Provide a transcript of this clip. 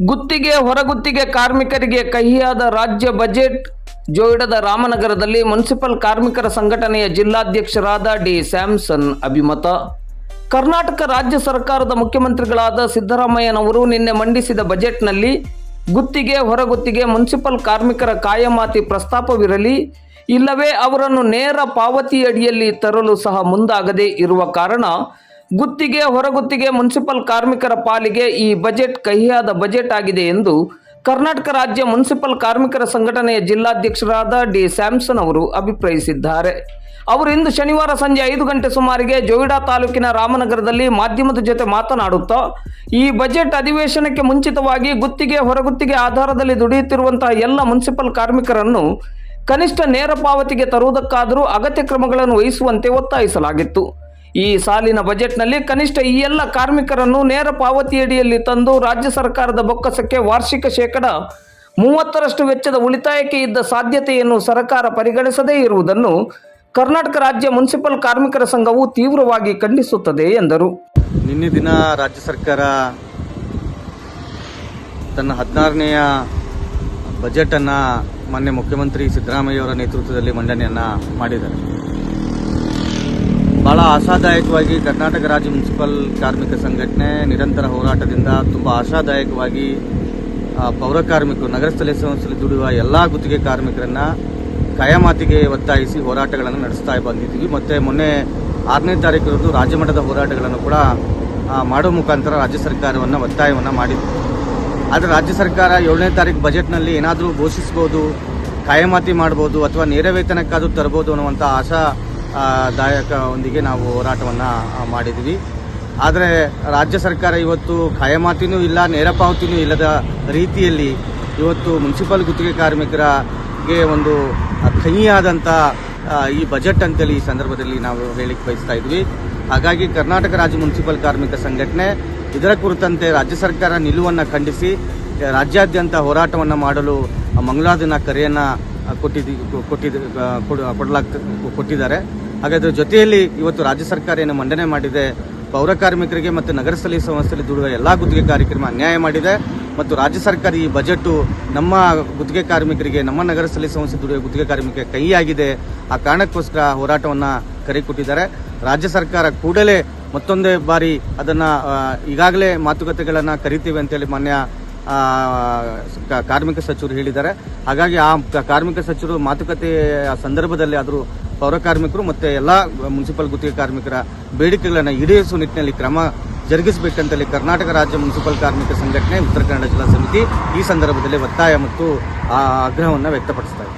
ಗುತ್ತಿಗೆ ಹೊರಗುತ್ತಿಗೆ ಕಾರ್ಮಿಕರಿಗೆ ಕಹಿಯಾದ ರಾಜ್ಯ ಬಜೆಟ್. ಜೋಯಿಡಾದ ರಾಮನಗರದಲ್ಲಿ ಮುನ್ಸಿಪಲ್ ಕಾರ್ಮಿಕರ ಸಂಘಟನೆಯ ಜಿಲ್ಲಾಧ್ಯಕ್ಷರಾದ ಡಿ ಸ್ಯಾಮ್ಸನ್ ಅಭಿಮತ. ಕರ್ನಾಟಕ ರಾಜ್ಯ ಸರ್ಕಾರದ ಮುಖ್ಯಮಂತ್ರಿಗಳಾದ ಸಿದ್ದರಾಮಯ್ಯನವರು ನಿನ್ನೆ ಮಂಡಿಸಿದ ಬಜೆಟ್ನಲ್ಲಿ ಗುತ್ತಿಗೆ ಹೊರಗುತ್ತಿಗೆ ಮುನ್ಸಿಪಲ್ ಕಾರ್ಮಿಕರ ಕಾಯಮಾತಿ ಪ್ರಸ್ತಾಪವಿರಲಿ, ಇಲ್ಲವೇ ಅವರನ್ನು ನೇರ ಪಾವತಿ ಅಡಿಯಲ್ಲಿ ತರಲು ಸಹ ಮುಂದಾಗದೇ ಇರುವ ಕಾರಣ ಗುತ್ತಿಗೆ ಹೊರಗುತ್ತಿಗೆ ಮುನ್ಸಿಪಲ್ ಕಾರ್ಮಿಕರ ಪಾಲಿಗೆ ಈ ಬಜೆಟ್ ಕಹಿಯಾದ ಬಜೆಟ್ ಆಗಿದೆ ಎಂದು ಕರ್ನಾಟಕ ರಾಜ್ಯ ಮುನ್ಸಿಪಲ್ ಕಾರ್ಮಿಕರ ಸಂಘಟನೆಯ ಜಿಲ್ಲಾಧ್ಯಕ್ಷರಾದ ಡಿ ಸ್ಯಾಮ್ಸನ್ ಅವರು ಅಭಿಪ್ರಾಯಿಸಿದ್ದಾರೆ. ಅವರು ಇಂದು ಶನಿವಾರ ಸಂಜೆ 5 ಗಂಟೆ ಸುಮಾರಿಗೆ ಜೋಯಿಡಾ ತಾಲೂಕಿನ ರಾಮನಗರದಲ್ಲಿ ಮಾಧ್ಯಮದ ಜೊತೆ ಮಾತನಾಡುತ್ತಾ, ಈ ಬಜೆಟ್ ಅಧಿವೇಶನಕ್ಕೆ ಮುಂಚಿತವಾಗಿ ಗುತ್ತಿಗೆ ಹೊರಗುತ್ತಿಗೆ ಆಧಾರದಲ್ಲಿ ದುಡಿಯುತ್ತಿರುವಂತಹ ಎಲ್ಲ ಮುನ್ಸಿಪಲ್ ಕಾರ್ಮಿಕರನ್ನು ಕನಿಷ್ಠ ನೇರ ಪಾವತಿಗೆ ತರುವುದಕ್ಕಾದರೂ ಅಗತ್ಯ ಕ್ರಮಗಳನ್ನು ವಹಿಸುವಂತೆ ಒತ್ತಾಯಿಸಲಾಗಿತ್ತು. ಈ ಸಾಲಿನ ಬಜೆಟ್ನಲ್ಲಿ ಕನಿಷ್ಠ ಈ ಎಲ್ಲ ಕಾರ್ಮಿಕರನ್ನು ನೇರ ಪಾವತಿಯಡಿಯಲ್ಲಿ ತಂದು ರಾಜ್ಯ ಸರ್ಕಾರದ ಬೊಕ್ಕಸಕ್ಕೆ ವಾರ್ಷಿಕ ಶೇಕಡ 30ರಷ್ಟು ವೆಚ್ಚದ ಉಳಿತಾಯಕ್ಕೆ ಇದ್ದ ಸಾಧ್ಯತೆಯನ್ನು ಸರ್ಕಾರ ಪರಿಗಣಿಸದೇ ಇರುವುದನ್ನು ಕರ್ನಾಟಕ ರಾಜ್ಯ ಮುನ್ಸಿಪಲ್ ಕಾರ್ಮಿಕರ ಸಂಘವು ತೀವ್ರವಾಗಿ ಖಂಡಿಸುತ್ತದೆ ಎಂದರು. ನಿನ್ನೆ ದಿನ ರಾಜ್ಯ ಸರ್ಕಾರ ತನ್ನ 16ನೇಯ ಬಜೆಟನ್ನು ಮಾನ್ಯ ಮುಖ್ಯಮಂತ್ರಿ ಸಿದ್ದರಾಮಯ್ಯವರ ನೇತೃತ್ವದಲ್ಲಿ ಮಂಡನೆಯನ್ನು ಮಾಡಿದ್ದಾರೆ. ಬಹಳ ಆಶಾದಾಯಕವಾಗಿ ಕರ್ನಾಟಕ ರಾಜ್ಯ ಮುನ್ಸಿಪಲ್ ಕಾರ್ಮಿಕ ಸಂಘಟನೆ ನಿರಂತರ ಹೋರಾಟದಿಂದ ತುಂಬ ಆಶಾದಾಯಕವಾಗಿ ಪೌರ ಕಾರ್ಮಿಕರು, ನಗರ ಸ್ಥಳೀಯ ಸಂಸ್ಥೆಯಲ್ಲಿ ದುಡಿಯುವ ಎಲ್ಲ ಗುತ್ತಿಗೆ ಕಾರ್ಮಿಕರನ್ನು ಕಾಯಮಾತಿಗೆ ಒತ್ತಾಯಿಸಿ ಹೋರಾಟಗಳನ್ನು ನಡೆಸ್ತಾ ಬಂದಿದ್ದೀವಿ. ಮತ್ತು ಮೊನ್ನೆ 6ನೇ ತಾರೀಕು ರಾಜ್ಯಮಟ್ಟದ ಹೋರಾಟಗಳನ್ನು ಕೂಡ ಮಾಡೋ ಮುಖಾಂತರ ರಾಜ್ಯ ಸರ್ಕಾರವನ್ನು ಒತ್ತಾಯವನ್ನು ಮಾಡಿದ್ವಿ. ಆದರೆ ರಾಜ್ಯ ಸರ್ಕಾರ 7ನೇ ತಾರೀಕು ಬಜೆಟ್ನಲ್ಲಿ ಏನಾದರೂ ಘೋಷಿಸ್ಬೋದು, ಕಾಯಮಾತಿ ಮಾಡ್ಬೋದು ಅಥವಾ ನೇರ ವೇತನಕ್ಕಾದರೂ ತರ್ಬೋದು ಅನ್ನುವಂಥ ಆಶಾದಾಯಕದೊಂದಿಗೆ ನಾವು ಹೋರಾಟವನ್ನು ಮಾಡಿದ್ವಿ. ಆದರೆ ರಾಜ್ಯ ಸರ್ಕಾರ ಇವತ್ತು ಕಾಯಮಾತಿನೂ ಇಲ್ಲ, ನೇರ ಪಾವತಿನೂ ಇಲ್ಲದ ರೀತಿಯಲ್ಲಿ ಇವತ್ತು ಮುನ್ಸಿಪಲ್ ಗುತ್ತಿಗೆ ಕಾರ್ಮಿಕರಿಗೆ ಒಂದು ಕಹಿಯಾದಂಥ ಈ ಬಜೆಟ್ ಅಂತೇಳಿ ಈ ಸಂದರ್ಭದಲ್ಲಿ ನಾವು ಹೇಳಿಕ್ಕೆ ಬಯಸ್ತಾ ಇದ್ವಿ. ಹಾಗಾಗಿ ಕರ್ನಾಟಕ ರಾಜ್ಯ ಮುನ್ಸಿಪಲ್ ಕಾರ್ಮಿಕ ಸಂಘಟನೆ ಇದರ ಕುರಿತಂತೆ ರಾಜ್ಯ ಸರ್ಕಾರ ನಿಲುವನ್ನು ಖಂಡಿಸಿ ರಾಜ್ಯಾದ್ಯಂತ ಹೋರಾಟವನ್ನು ಮಾಡಲು ಮಂಗಳವಾರ ದಿನ ಕರೆಯನ್ನು ಕೊಟ್ಟಿದ್ದಾರೆ. ಹಾಗಾದರೆ ಜೊತೆಯಲ್ಲಿ ಇವತ್ತು ರಾಜ್ಯ ಸರ್ಕಾರ ಏನು ಮಂಡನೆ ಮಾಡಿದೆ, ಪೌರ ಕಾರ್ಮಿಕರಿಗೆ ಮತ್ತು ನಗರ ಸ್ಥಳೀಯ ಸಂಸ್ಥೆಯಲ್ಲಿ ದುಡಿಯುವ ಎಲ್ಲ ಗುತ್ತಿಗೆ ಕಾರ್ಮಿಕರಿಗೆ ಅನ್ಯಾಯ ಮಾಡಿದೆ ಮತ್ತು ರಾಜ್ಯ ಸರ್ಕಾರ ಈ ಬಜೆಟು ನಮ್ಮ ಗುತ್ತಿಗೆ ಕಾರ್ಮಿಕರಿಗೆ, ನಮ್ಮ ನಗರ ಸ್ಥಳೀಯ ಸಂಸ್ಥೆ ದುಡಿಯುವ ಗುತ್ತಿಗೆ ಕಾರ್ಮಿಕರಿಗೆ ಕಹಿಯಾಗಿದೆ. ಆ ಕಾರಣಕ್ಕೋಸ್ಕರ ಹೋರಾಟವನ್ನು ಕರೆ ಕೊಟ್ಟಿದ್ದಾರೆ. ರಾಜ್ಯ ಸರ್ಕಾರ ಕೂಡಲೇ ಮತ್ತೊಂದೇ ಬಾರಿ ಅದನ್ನು ಈಗಾಗಲೇ ಮಾತುಕತೆಗಳನ್ನು ಕರಿತೀವಿ ಅಂತೇಳಿ ಮಾನ್ಯ ಕಾರ್ಮಿಕ ಸಚಿವರು ಹೇಳಿದ್ದಾರೆ. ಹಾಗಾಗಿ ಆ ಕಾರ್ಮಿಕ ಸಚಿವರು ಮಾತುಕತೆಯ ಸಂದರ್ಭದಲ್ಲಿ ಆದರೂ ಪೌರ ಕಾರ್ಮಿಕರು ಮತ್ತು ಎಲ್ಲ ಮುನ್ಸಿಪಲ್ ಗುತ್ತಿಗೆ ಕಾರ್ಮಿಕರ ಬೇಡಿಕೆಗಳನ್ನು ಈಡೇರಿಸುವ ನಿಟ್ಟಿನಲ್ಲಿ ಕ್ರಮ ಜರುಗಿಸಬೇಕಂತೇಳಿ ಕರ್ನಾಟಕ ರಾಜ್ಯ ಮುನ್ಸಿಪಲ್ ಕಾರ್ಮಿಕ ಸಂಘಟನೆ ಉತ್ತರ ಕನ್ನಡ ಜಿಲ್ಲಾ ಸಮಿತಿ ಈ ಸಂದರ್ಭದಲ್ಲಿ ಒತ್ತಾಯ ಮತ್ತು ಆಗ್ರಹವನ್ನು ವ್ಯಕ್ತಪಡಿಸ್ತಾ ಇದೆ.